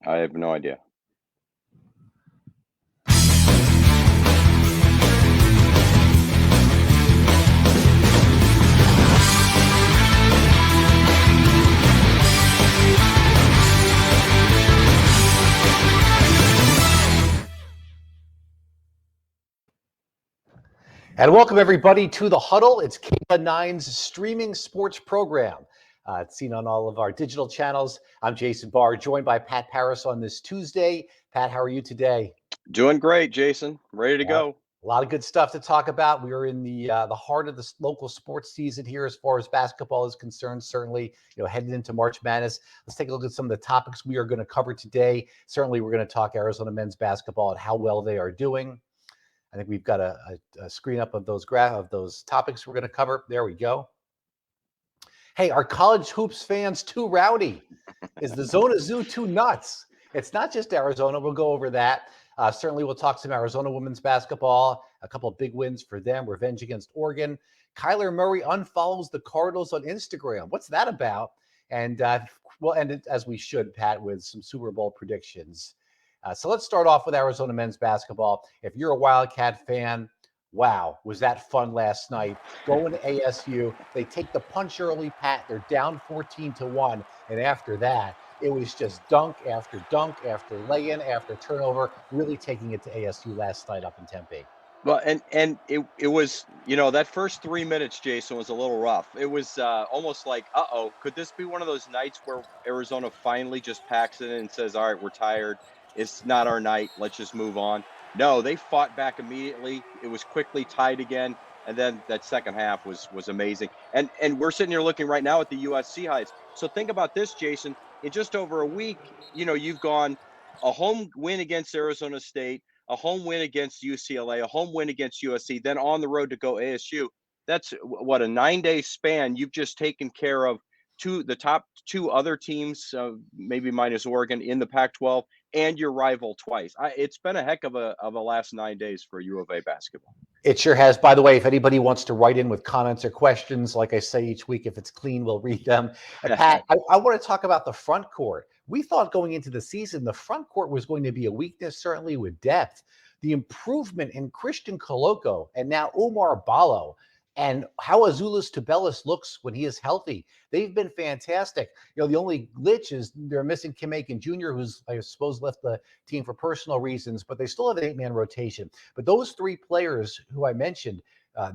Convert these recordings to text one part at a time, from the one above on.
I have no idea. And welcome, everybody, to the Huddle. It's K9's streaming sports program. It's seen on all of our digital channels. I'm Jason Barr, joined by Pat Parris on this Tuesday. Pat, how are you today? Doing great, Jason. Ready to go. A lot of good stuff to talk about. We are in the heart of the local sports season here as far as basketball is concerned. Certainly, heading into March Madness. Let's take a look at some of the topics we are going to cover today. Certainly, we're going to talk Arizona men's basketball and how well they are doing. I think we've got a screen up of those topics we're going to cover. There we go. Hey, are college hoops fans too rowdy? Is the Zona Zoo too nuts? It's not just Arizona. We'll go over that. Certainly, we'll talk some Arizona women's basketball. A couple of big wins for them. Revenge against Oregon. Kyler Murray unfollows the Cardinals on Instagram. What's that about? And we'll end it, as we should, Pat, with some Super Bowl predictions. So let's start off with Arizona men's basketball. If you're a Wildcat fan, wow, was that fun last night. Going to ASU, they take the punch early, Pat. They're down 14-1. And after that, it was just dunk after lay-in after turnover, really taking it to ASU last night up in Tempe. Well, and it was, that first 3 minutes, Jason, was a little rough. It was almost like, could this be one of those nights where Arizona finally just packs it in and says, all right, we're tired. It's not our night. Let's just move on. No, they fought back immediately. It was quickly tied again. And then that second half was amazing. And we're sitting here looking right now at the USC highs. So think about this, Jason. In just over a week, you've gone a home win against Arizona State, a home win against UCLA, a home win against USC, then on the road to go ASU. That's what, a 9-day span. You've just taken care of the top two other teams, maybe minus Oregon, in the Pac-12, and your rival twice. It's been a heck of a last 9 days for U of A basketball. It sure has. By the way, if anybody wants to write in with comments or questions, like I say each week, if it's clean, we'll read them. And Pat, I want to talk about the front court. We thought going into the season, the front court was going to be a weakness, certainly with depth. The improvement in Christian Coloco and now Oumar Ballo, and how Azuolas Tubelis looks when he is healthy. They've been fantastic. The only glitch is they're missing Kim Aiken Jr., who's, I suppose, left the team for personal reasons, but they still have an 8-man rotation. But those three players who I mentioned,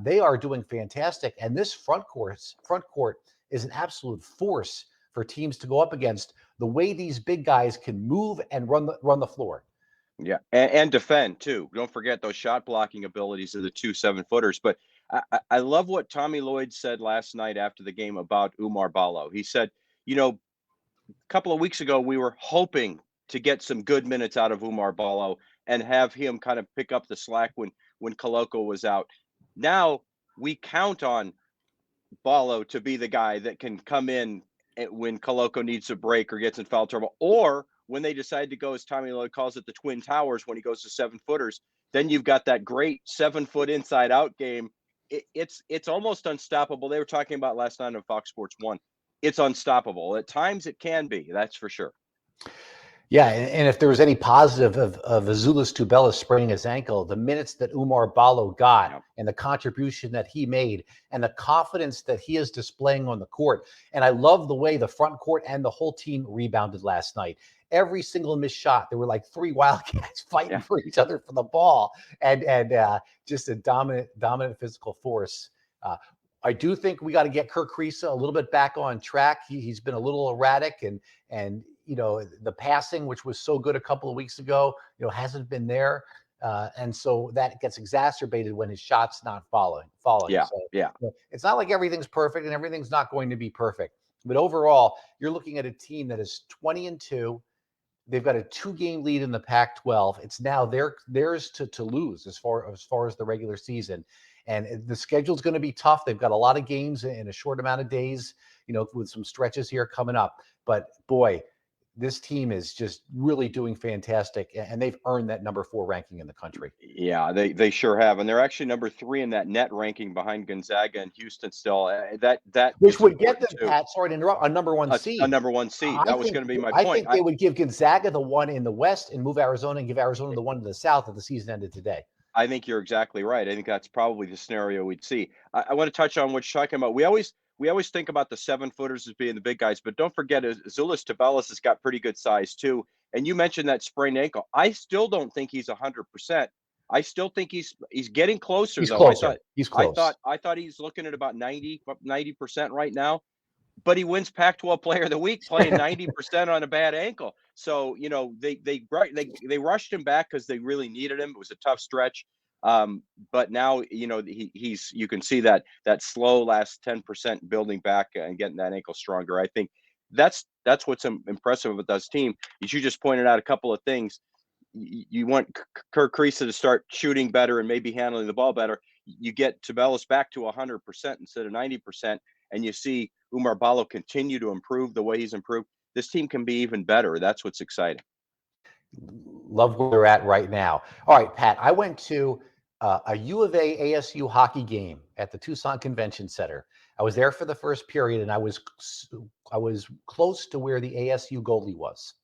they are doing fantastic. And this front court is an absolute force for teams to go up against, the way these big guys can move and run the floor. Yeah, and defend, too. Don't forget those shot blocking abilities of the 2 7-footers. But I love what Tommy Lloyd said last night after the game about Oumar Ballo. He said, a couple of weeks ago, we were hoping to get some good minutes out of Oumar Ballo and have him kind of pick up the slack when Coloco was out. Now we count on Ballo to be the guy that can come in when Coloco needs a break or gets in foul trouble, or when they decide to go, as Tommy Lloyd calls it, the Twin Towers, when he goes to 7-footers, then you've got that great 7-foot inside out game. It's almost unstoppable. They were talking about last night on Fox Sports 1. It's unstoppable. At times it can be, that's for sure. Yeah, and if there was any positive of Azuolas Tubelis spraining his ankle, the minutes that Oumar Ballo got and the contribution that he made and the confidence that he is displaying on the court. And I love the way the front court and the whole team rebounded last night. Every single missed shot, there were like 3 Wildcats fighting for each other for the ball, and just a dominant physical force. I do think we got to get Kirk Kriisa a little bit back on track. He's been a little erratic, and the passing, which was so good a couple of weeks ago, hasn't been there. And so that gets exacerbated when his shot's not falling. Yeah, So, it's not like everything's perfect and everything's not going to be perfect. But overall, you're looking at a team that is 20-2. They've got a 2-game lead in the Pac-12. It's now theirs to lose as far as the regular season. And the schedule's going to be tough. They've got a lot of games in a short amount of days, with some stretches here coming up. But boy, this team is just really doing fantastic, and they've earned that number 4 ranking in the country. Yeah, they sure have, and they're actually number 3 in that net ranking behind Gonzaga and Houston still. That Which is would get important them, too. Pat, sorry to interrupt, a number 1 A seed. number 1 seed. I That was think gonna be my I point. think they would give Gonzaga the one in the West and move Arizona and give Arizona the one in the South if the season ended today. I think you're exactly right. I think that's probably the scenario we'd see. I want to touch on what you're talking about. We always think about the 7-footers as being the big guys, but don't forget Azuolas Tubelis has got pretty good size too. And you mentioned that sprained ankle. I still don't think he's 100%. I still think he's getting closer He's though. I closer. thought He's I close. thought I thought he's looking at about 90% right now, but he wins Pac-12 Player of the Week playing 90% on a bad ankle. So they rushed him back because they really needed him. It was a tough stretch, but now he's you can see that slow last 10% building back and getting that ankle stronger. I think that's what's impressive with this team. As you just pointed out a couple of things. You want Kirk Kriisa to start shooting better and maybe handling the ball better. You get Tubelis back to 100% instead of 90%, and you see Umar Ballo continue to improve the way he's improved. This team can be even better. That's what's exciting. Love where they're at right now. All right, Pat, I went to a U of A ASU hockey game at the Tucson Convention Center. I was there for the first period, and I was close to where the ASU goalie was.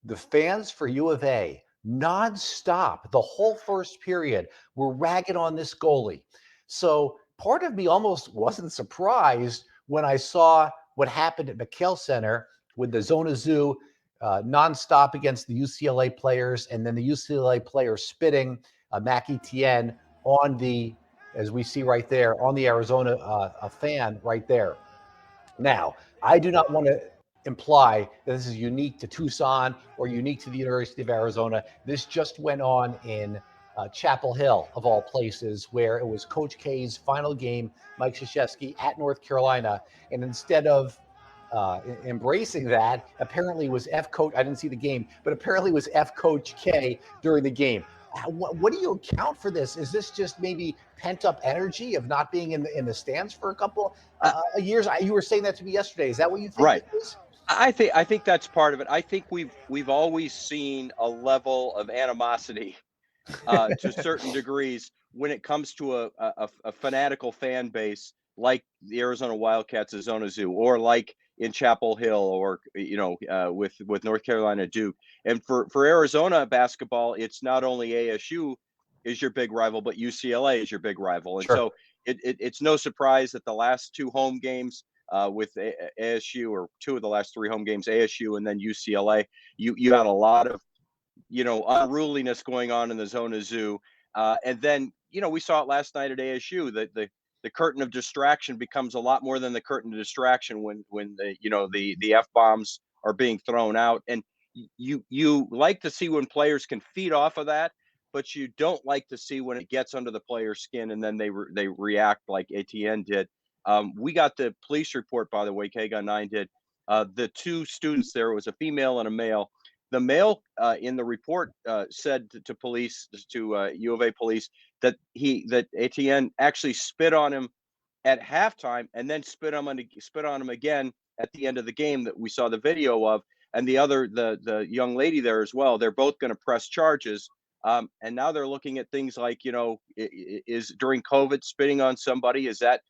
The fans for U of A, nonstop, the whole first period, were ragging on this goalie. So part of me almost wasn't surprised when I saw what happened at McKale Center with the Zona Zoo nonstop against the UCLA players, and then the UCLA players spitting Mac Etienne on the, as we see right there, on the Arizona a fan right there. Now, I do not want to imply that this is unique to Tucson or unique to the University of Arizona. This just went on in Chapel Hill, of all places, where it was Coach K's final game, Mike Krzyzewski at North Carolina. And instead of embracing that, apparently was F Coach. I didn't see the game, but apparently was F Coach K during the game. What do you account for this? Is this just maybe pent up energy of not being in the stands for a couple Uh, years? You were saying that to me yesterday. Is that what you think right. it is? I think that's part of it. I think we've always seen a level of animosity to certain degrees when it comes to a fanatical fan base like the Arizona Wildcats of Zona Zoo, or like in Chapel Hill, or with North Carolina Duke. And for Arizona basketball, it's not only ASU is your big rival, but UCLA is your big rival. And Sure. so it's no surprise that the last 2 home games with ASU, or 2 of the last 3 home games, ASU and then UCLA, you had a lot of unruliness going on in the Zona Zoo. And then, we saw it last night at ASU that the curtain of distraction becomes a lot more than the curtain of distraction when the F bombs are being thrown out. And you like to see when players can feed off of that, but you don't like to see when it gets under the player's skin and then they react like ATN did. We got the police report, by the way, KGUN 9 did. The 2 students there, was a female and a male. The male in the report said to police, to U of A police, that Etienne actually spit on him at halftime and then spit on him again at the end of the game that we saw the video of. And the young lady there as well. They're both going to press charges. And now they're looking at things like, is during COVID spitting on somebody, is that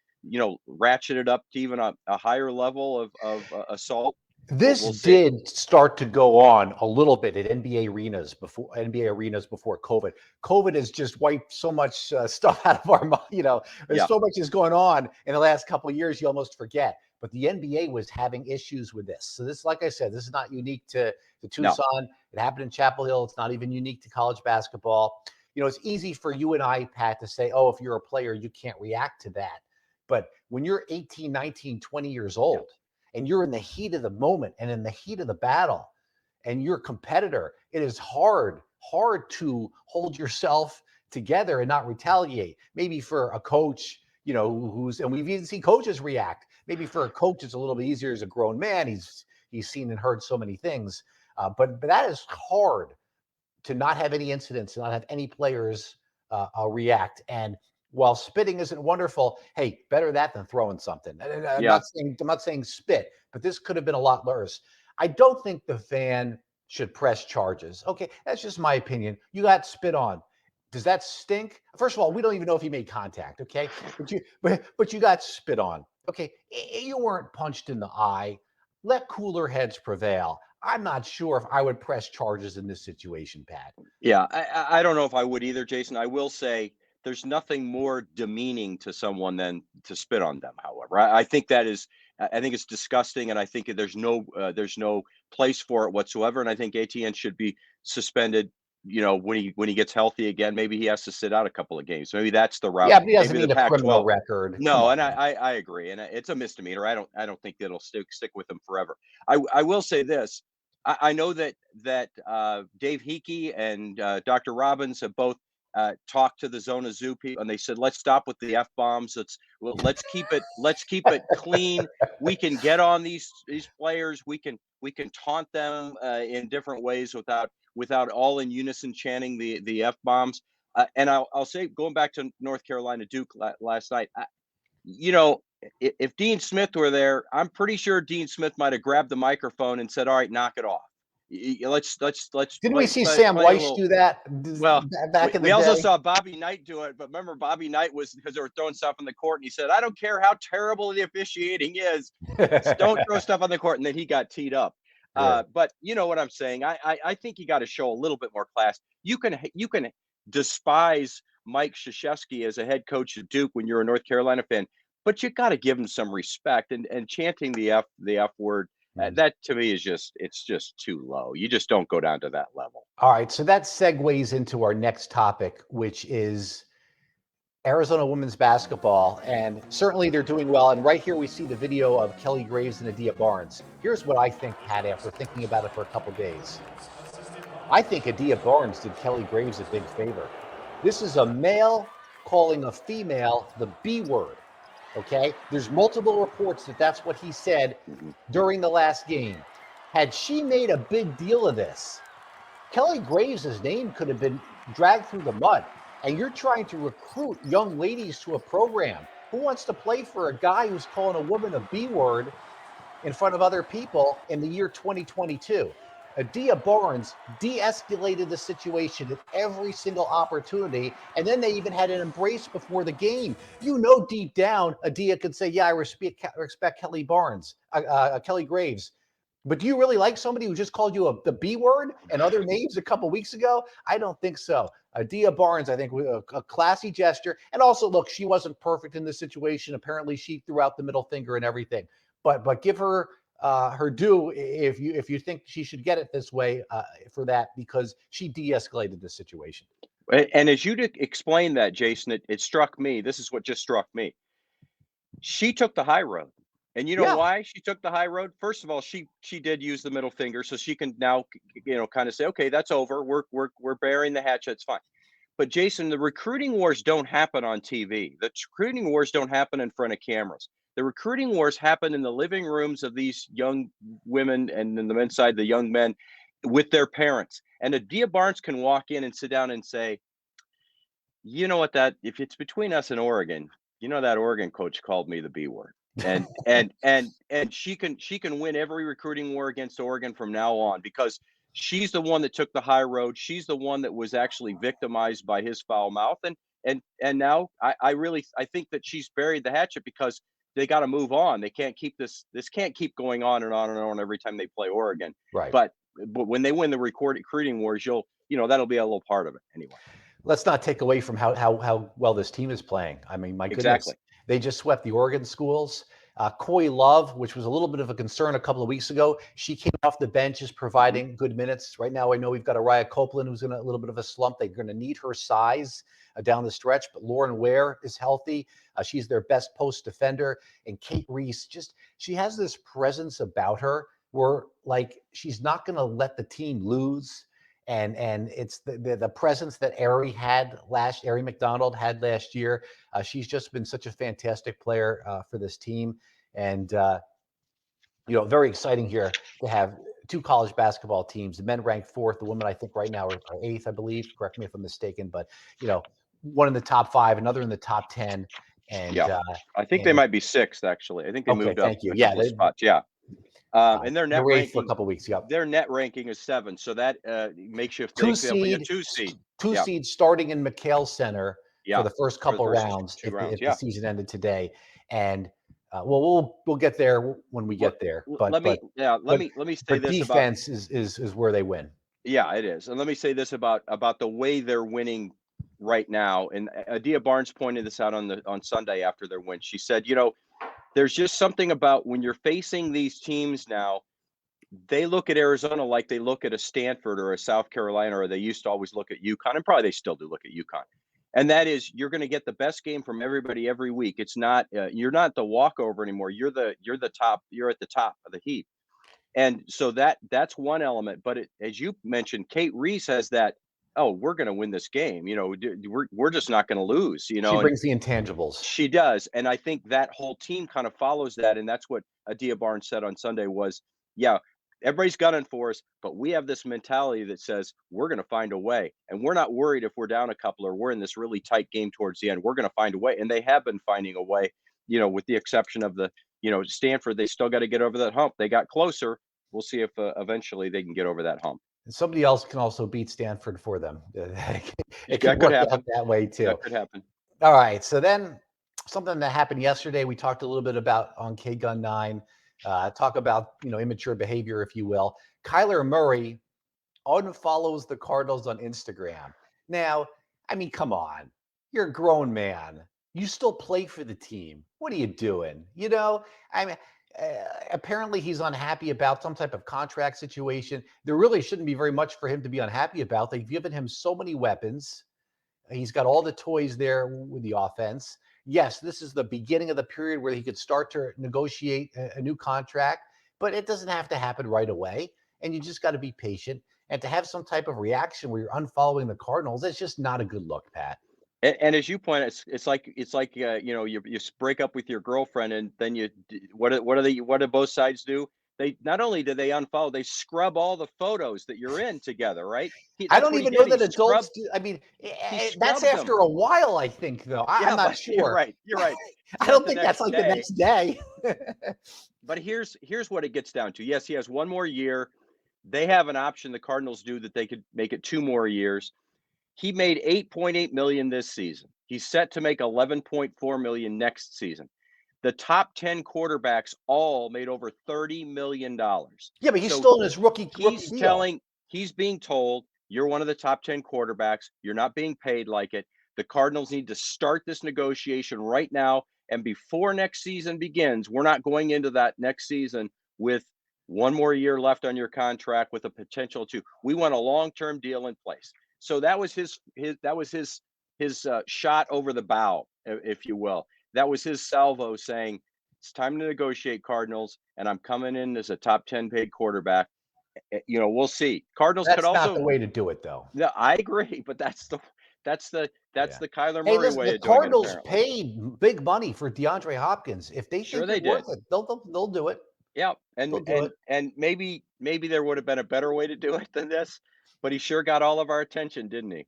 ratcheted up to even a higher level of assault? This We'll see. did start to go on a little bit at NBA arenas before COVID. COVID has just wiped so much stuff out of our mind. There's Yeah. so much is going on in the last couple of years, you almost forget. But the NBA was having issues with this. So this, like I said, this is not unique to No. Tucson. It happened in Chapel Hill. It's not even unique to college basketball. It's easy for you and I, Pat, to say, oh, if you're a player, you can't react to that. But when you're 18, 19, 20 years Yeah. old, and you're in the heat of the moment and in the heat of the battle, and you're a competitor, it is hard to hold yourself together and not retaliate. Maybe for a coach, and we've even seen coaches react. Maybe for a coach, it's a little bit easier as a grown man. He's seen and heard so many things. But that is hard to not have any incidents, to not have any players react. And while spitting isn't wonderful, hey, better that than throwing something. And I'm Yeah. not saying spit, but this could have been a lot worse. I don't think the fan should press charges. Okay, that's just my opinion. You got spit on. Does that stink? First of all, we don't even know if he made contact. Okay, but you got spit on. Okay, you weren't punched in the eye. Let cooler heads prevail. I'm not sure if I would press charges in this situation, Pat. Yeah, I don't know if I would either, Jason. I will say there's nothing more demeaning to someone than to spit on them. However, I think that is, I think it's disgusting, and I think there's no place for it whatsoever. And I think ATN should be suspended. You know, when he gets healthy again, maybe he has to sit out a couple of games. Maybe that's the route. Yeah, but he doesn't Maybe the need a criminal Pac-12. record. Come No, on, and man. I agree, and it's a misdemeanor. I don't think that'll stick with him forever. I will say this. I know that Dave Hickey and Dr. Robbins have both talked to the Zona Zoo people, and they said, "Let's stop with the f bombs. Let's keep it clean. We can get on these players. We can taunt them in different ways without all in unison chanting the f bombs." And I'll say, going back to North Carolina Duke last night, you know, if Dean Smith were there, I'm pretty sure Dean Smith might have grabbed the microphone and said, "All right, knock it off. Let's Didn't we play see play Sam play a Weiss little." do that Well, back we, in the we also day? saw Bobby Knight do it, but remember Bobby Knight was because they were throwing stuff on the court, and he said, "I don't care how terrible the officiating is, don't throw stuff on the court," and then he got teed up. Yeah. But you know what I'm saying. I think you got to show a little bit more class. You can despise Mike Krzyzewski as a head coach at Duke when you're a North Carolina fan, but you got to give him some respect. And chanting the F word, Mm. that to me is just too low. You just don't go down to that level. All right, so that segues into our next topic, which is Arizona women's basketball, and certainly they're doing well. And right here we see the video of Kelly Graves and Adia Barnes. Here's what I think, Pat, after thinking about it for a couple days. I think Adia Barnes did Kelly Graves a big favor. This is a male calling a female the B word. Okay, there's multiple reports that that's what he said Mhm. during the last game. Had she made a big deal of this, Kelly Graves' name could have been dragged through the mud. And you're trying to recruit young ladies to a program. Who wants to play for a guy who's calling a woman a B word in front of other people in the year 2022? Adia Barnes de-escalated the situation at every single opportunity, and then they even had an embrace before the game. You know, deep down, Adia could say, "Yeah, I respect Kelly Barnes, Kelly Graves." But do you really like somebody who just called you the B word and other names a couple weeks ago? I don't think so. Adia Barnes, I think, a classy gesture. And also, look, she wasn't perfect in this situation. Apparently, she threw out the middle finger and everything. But give her her due if you think she should get it this way for that, because she de-escalated the situation. And as you explain that, Jason, it struck me. This is what just struck me. She took the high road. And you know Yeah. why she took the high road? First of all, she did use the middle finger, so she can now, kind of say, okay, that's over. We're burying the hatchet. It's fine. But Jason, the recruiting wars don't happen on TV. The recruiting wars don't happen in front of cameras. The recruiting wars happen in the living rooms of these young women, and in the men's side, the young men with their parents. And Adia Barnes can walk in and sit down and say, you know what, that if it's between us and Oregon, that Oregon coach called me the B word. And she can win every recruiting war against Oregon from now on, because she's the one that took the high road. She's the one that was actually victimized by his foul mouth. And now I think that she's buried the hatchet, because they got to move on. They can't keep this can't keep going on and on and on every time they play Oregon. Right. But when they win the recruiting wars, that'll be a little part of it anyway. Let's not take away from how well this team is playing. I mean, my goodness, Exactly. they just swept the Oregon schools. Coy Love, which was a little bit of a concern a couple of weeks ago, she came off the bench, is Mhm. providing good minutes. Right now, I know we've got Araya Copeland, who's in a little bit of a slump. They're going to need her size down the stretch, but Lauren Ware is healthy. She's their best post defender. And Kate Reese, she has this presence about her where, like, she's not going to let the team lose. And it's the presence that Ari McDonald had last year. She's just been such a fantastic player for this team, and very exciting here to have two college basketball teams. The men ranked fourth, the women I think right now are eighth, I believe. Correct me if I'm mistaken, but one in the top five, another in the top 10, and Yeah. I think they and might be sixth, actually. I think they okay, moved up thank you. a Yeah, couple of spots. Yeah. And their They net were 8th for a ranking, couple weeks. Yep. their net ranking is 7. So that makes you Two think they'll be a seed, 2 seed. two Yeah, seed starting in McHale Center for yeah, the first for the couple first rounds two rounds. if the Yeah. season ended today. And we'll get there when we Let, get there. let But me but yeah let but me say but this about. defense is where they win. Yeah, it is. And let me say this about the way they're winning right now. And Adia Barnes pointed this out on Sunday after their win. She said, there's just something about when you're facing these teams now, they look at Arizona like they look at a Stanford or a South Carolina, or they used to always look at UConn, and probably they still do look at UConn. And that is, you're going to get the best game from everybody every week. It's not you're not the walkover anymore. You're the top. You're at the top of the heap. And so that's one element. But as you mentioned, Kate Reese has that. Oh, we're going to win this game. We're just not going to lose. She And brings the intangibles. she does, and I think that whole team kind of follows that, and that's what Adia Barnes said on Sunday was, yeah, everybody's gunning for us, but we have this mentality that says we're going to find a way, and we're not worried if we're down a couple or we're in this really tight game towards the end. We're going to find a way, and they have been finding a way. With the exception of Stanford, they still got to get over that hump. They got closer. We'll see if eventually they can get over that hump. And somebody else can also beat Stanford for them. It could That could work out happen. that way too. That could happen. All right. So then something that happened yesterday, we talked a little bit about on K Gun 9, talk about, immature behavior, if you will. Kyler Murray unfollows the Cardinals on Instagram. Now, I mean, come on. You're a grown man. You still play for the team. What are you doing? I mean, apparently he's unhappy about some type of contract situation. There really shouldn't be very much for him to be unhappy about. They've given him so many weapons. He's got all the toys there with the offense. Yes, this is the beginning of the period where he could start to negotiate a new contract, but it doesn't have to happen right away. And you just got to be patient. And to have some type of reaction where you're unfollowing the Cardinals, that's just not a good look, Pat. And as you point out, it's like you break up with your girlfriend, and then what do both sides do? They not only do they unfollow, they scrub all the photos that you're in together, right? I That's don't what he even know did. that adults do. I mean, He that's scrubbed after them. a while, I think, though. I'm Yeah, not but you're sure. right. You're right. It's I not don't the think that's next like the day. next day. But here's what it gets down to. Yes, he has one more year. They have an option, the Cardinals do, that they could make it 2 more years. He made 8.8 million this season. He's set to make 11.4 million next season. The top 10 quarterbacks all made over $30 million. Yeah, but he's So still in his rookie he's deal. telling, he's being told, you're one of the top 10 quarterbacks. You're not being paid like it. The Cardinals need to start this negotiation right now. And before next season begins, we're not going into that next season with one more year left on your contract with a potential to. We want a long-term deal in place. So that was his shot over the bow, if you will. That was his salvo saying, it's time to negotiate, Cardinals, and I'm coming in as a top 10 paid quarterback. We'll see. Cardinals could That's not the also. way to do it, though. No, I agree, but that's the that's Yeah. the Kyler Hey, Murray listen, way the of doing it, Cardinals apparently. paid big money for DeAndre Hopkins. If they Sure think they you're did. worth it, they'll do it. Yeah, and They'll do and it and maybe there would have been a better way to do it than this, but he sure got all of our attention, didn't he?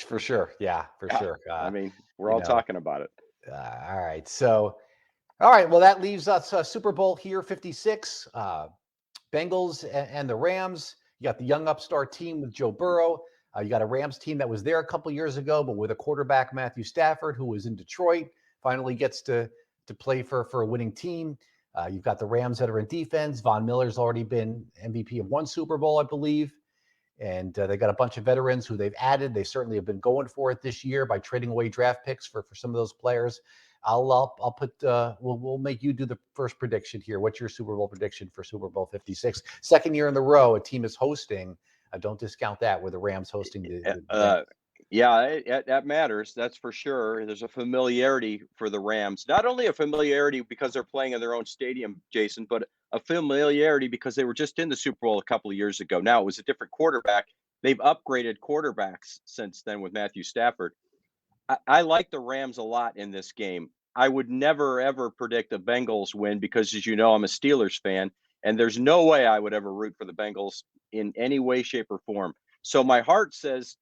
for sure. Yeah, for Yeah. sure. I mean, we're You all know, talking about it. all right. So, all right. Well, that leaves us Super Bowl here, 56. Bengals and the Rams. You got the young upstart team with Joe Burrow. You got a Rams team that was there a couple years ago, but with a quarterback, Matthew Stafford, who was in Detroit, finally gets to play for a winning team. You've got the Rams that are in defense. Von Miller's already been MVP of one Super Bowl, I believe. And they got a bunch of veterans who they've added. They certainly have been going for it this year by trading away draft picks for some of those players. I'll put we'll make you do the first prediction here. What's your Super Bowl prediction for Super Bowl 56? Second year in the row, a team is hosting. Don't discount that with the Rams hosting the Uh, Bengals. yeah, that matters. That's for sure. There's a familiarity for the Rams. Not only a familiarity because they're playing in their own stadium, Jason, but a familiarity because they were just in the Super Bowl a couple of years ago. Now it was a different quarterback. They've upgraded quarterbacks since then with Matthew Stafford. I like the Rams a lot in this game. I would never ever predict a Bengals win because, as you know, I'm a Steelers fan, and there's no way I would ever root for the Bengals in any way, shape, or form. So my heart says,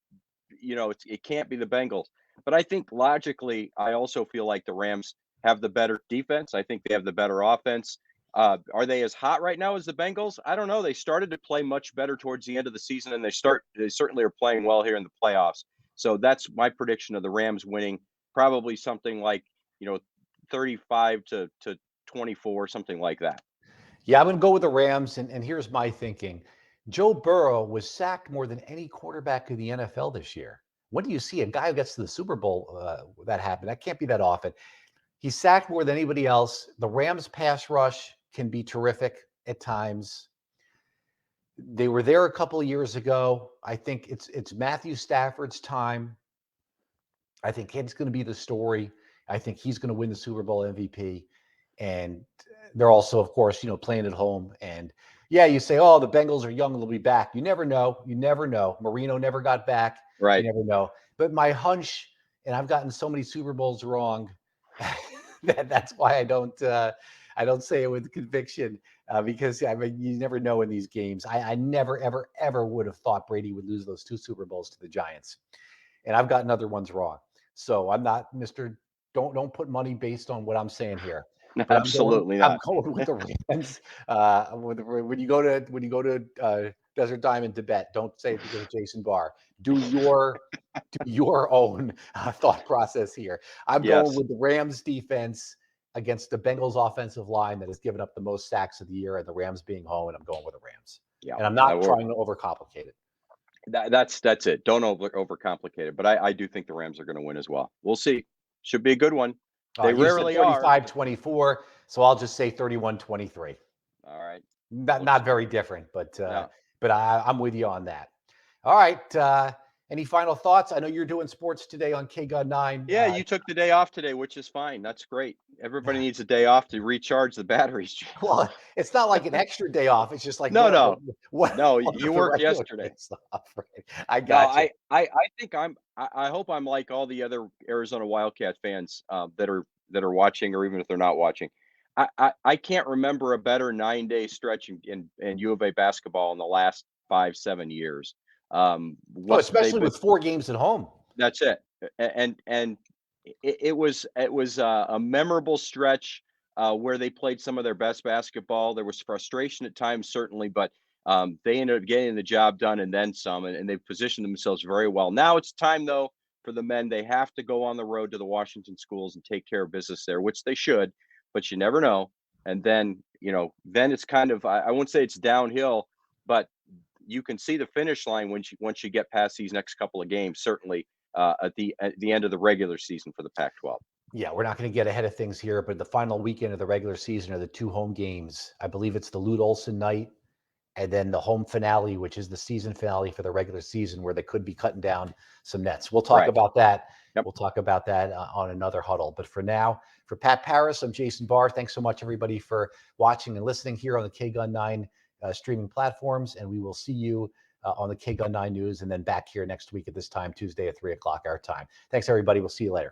it can't be the Bengals. But I think logically, I also feel like the Rams have the better defense. I think they have the better offense. Are they as hot right now as the Bengals? I don't know. They started to play much better towards the end of the season, and they certainly are playing well here in the playoffs. So that's my prediction of the Rams winning, probably something like, 35 to 24, something like that. Yeah, I'm going to go with the Rams, and here's my thinking. Joe Burrow was sacked more than any quarterback in the NFL this year. When do you see a guy who gets to the Super Bowl that happen? That can't be that often. He's sacked more than anybody else. The Rams pass rush can be terrific at times. They were there a couple of years ago. I think it's Matthew Stafford's time. I think he's going to be the story. I think he's going to win the Super Bowl MVP. And they're also, of course, playing at home. And yeah, you say, oh, the Bengals are young, they'll be back. You never know. You never know. Marino never got back. You Right. never know. But my hunch, and I've gotten so many Super Bowls wrong, that's why I don't say it with conviction, because I mean, you never know in these games. I never, ever, ever would have thought Brady would lose those 2 Super Bowls to the Giants. And I've gotten other ones wrong. So I'm not Mr. Don't put money based on what I'm saying here. No, But absolutely I'm not. going with the Rams. When you go to Desert Diamond to bet, don't say it because of Jason Barr. Do your own thought process here. I'm going Yes. with the Rams defense against the Bengals offensive line that has given up the most sacks of the year, and the Rams being home, and I'm going with the Rams. Yeah. And I'm That not were trying to overcomplicate it. that's it. Don't overcomplicate it. But I do think the Rams are going to win as well. We'll see. Should be a good one. They You said rarely are. 35-24, so I'll just say 31-23. All right. Not very different, but No. I'm with you on that. All right. Any final thoughts? I know you're doing sports today on KGUN 9. Yeah, you took the day off today, which is fine. That's great. Everybody needs a day off to recharge the batteries, Jason. Well, it's not like an extra day off. It's just like No, no, what no. one You of the worked regular yesterday. days off. Right? I No, got you. I think I hope I'm like all the other Arizona Wildcat fans that are watching, or even if they're not watching. I can't remember a better 9-day stretch in U of A basketball in the last 5-7 years. Oh, What they've especially been with 4 games at home. That's it. And it was a memorable stretch where they played some of their best basketball. There was frustration at times, certainly, but they ended up getting the job done and then some, and they've positioned themselves very well. Now it's time, though, for the men. They have to go on the road to the Washington schools and take care of business there, which they should, but you never know. And then, then it's kind of, I wouldn't say it's downhill, but you can see the finish line once you get past these next couple of games, certainly at the end of the regular season for the Pac-12. Yeah, we're not going to get ahead of things here, but the final weekend of the regular season are the 2 home games. I believe it's the Lute Olson night and then the home finale, which is the season finale for the regular season, where they could be cutting down some nets. We'll talk Right. about that. Yep. We'll talk about that on another huddle. But for now, for Pat Parris, I'm Jason Barr. Thanks so much, everybody, for watching and listening here on the KGUN 9 streaming platforms. And we will see you on the KGUN 9 News and then back here next week at this time, Tuesday at 3 o'clock our time. Thanks, everybody. We'll see you later.